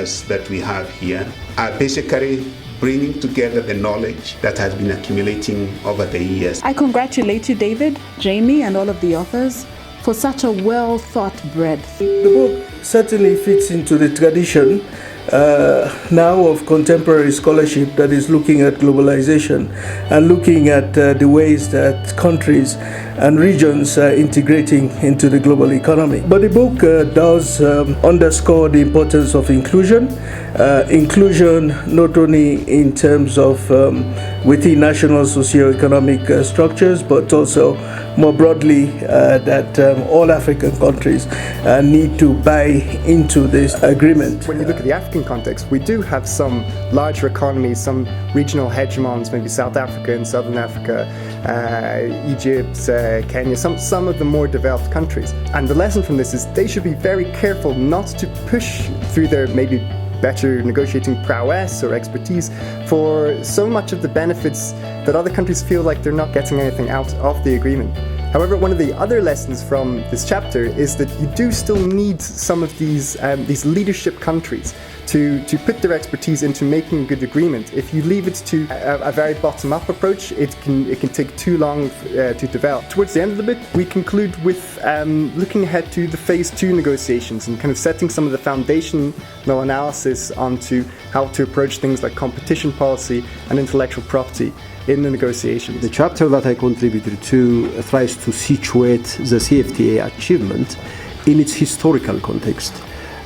areas that we have here are basically bringing together the knowledge that has been accumulating over the years. I congratulate you, David, Jamie, and all of the authors for such a well-thought breadth. The book certainly fits into the tradition now of contemporary scholarship that is looking at globalization and looking at the ways that countries and regions are integrating into the global economy. But the book does underscore the importance of inclusion. Inclusion not only in terms of within national socio-economic structures, but also more broadly that all African countries need to buy into this agreement. When you look at the African context, we do have some larger economies, some regional hegemons, maybe South Africa and Southern Africa, Egypt, Kenya, some of the more developed countries. And the lesson from this is they should be very careful not to push through their maybe better negotiating prowess or expertise for so much of the benefits that other countries feel like they're not getting anything out of the agreement. However, one of the other lessons from this chapter is that you do still need some of these leadership countries to put their expertise into making a good agreement. If you leave it to a very bottom-up approach, it can take too long to develop. Towards the end of the book, we conclude with looking ahead to the phase 2 negotiations and kind of setting some of the foundational analysis onto how to approach things like competition policy and intellectual property in the negotiations. The chapter that I contributed to tries to situate the CFTA achievement in its historical context.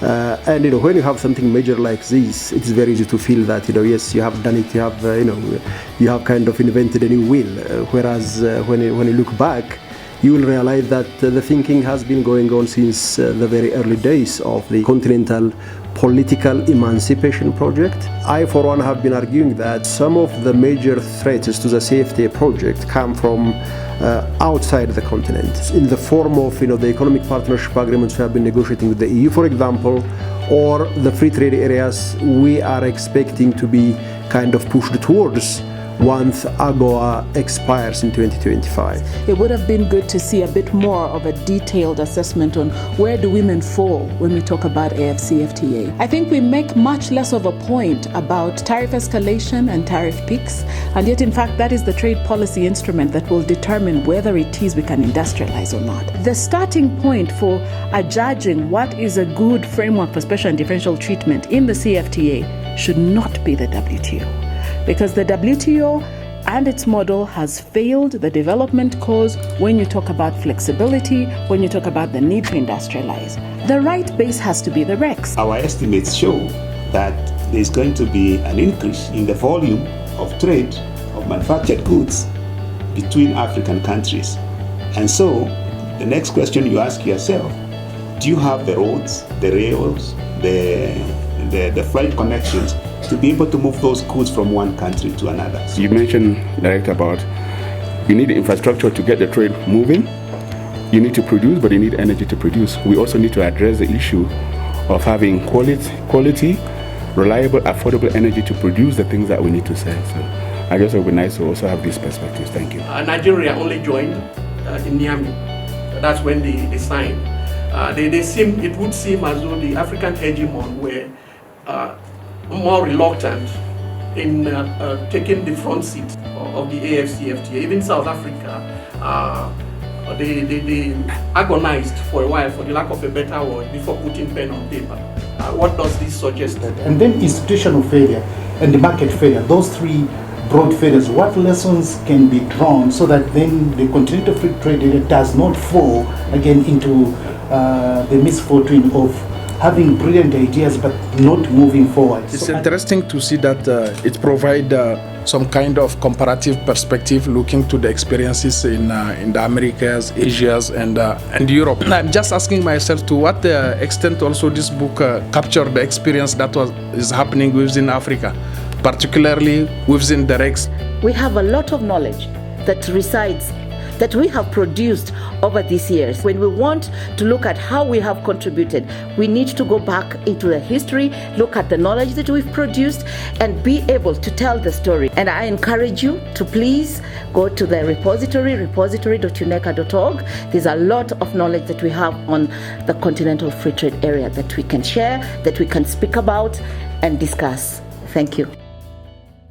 And when you have something major like this, it's very easy to feel that yes, you have done it. You have you have kind of invented a new wheel. Whereas when you look back, you will realize that the thinking has been going on since the very early days of the continental political emancipation project. I, for one, have been arguing that some of the major threats to the CFTA project come from outside the continent, in the form of the economic partnership agreements we have been negotiating with the EU, for example, or the free trade areas we are expecting to be kind of pushed towards once AGOA expires in 2025. It would have been good to see a bit more of a detailed assessment on where do women fall when we talk about AfCFTA. I think we make much less of a point about tariff escalation and tariff peaks, and yet in fact that is the trade policy instrument that will determine whether it is we can industrialize or not. The starting point for judging what is a good framework for special and differential treatment in the CFTA should not be the WTO. Because the WTO and its model has failed the development cause when you talk about flexibility, when you talk about the need to industrialize. The right base has to be the REX. Our estimates show that there's going to be an increase in the volume of trade of manufactured goods between African countries. And so the next question you ask yourself, do you have the roads, the rails, the flight connections to be able to move those goods from one country to another? You mentioned, Director, about you need infrastructure to get the trade moving. You need to produce, but you need energy to produce. We also need to address the issue of having quality, reliable, affordable energy to produce the things that we need to sell. So I guess it would be nice to also have these perspectives. Thank you. Nigeria only joined in Niamey. That's when they signed. It would seem as though the African hegemon were more reluctant in taking the front seat of the AfCFTA. Even South Africa, they agonized for a while, for the lack of a better word, before putting pen on paper. What does this suggest? And then institutional failure and the market failure, those three broad failures, what lessons can be drawn so that then the continental free trade area does not fall again into the misfortune of having brilliant ideas but not moving forward. It's interesting to see that it provides some kind of comparative perspective looking to the experiences in the Americas, Asias, and Europe. And I'm just asking myself to what extent also this book captured the experience that is happening within Africa, particularly within the REX. We have a lot of knowledge that resides that we have produced over these years. When we want to look at how we have contributed, we need to go back into the history, look at the knowledge that we've produced, and be able to tell the story. And I encourage you to please go to the repository, repository.uneca.org. There's a lot of knowledge that we have on the Continental Free Trade Area that we can share, that we can speak about and discuss. Thank you.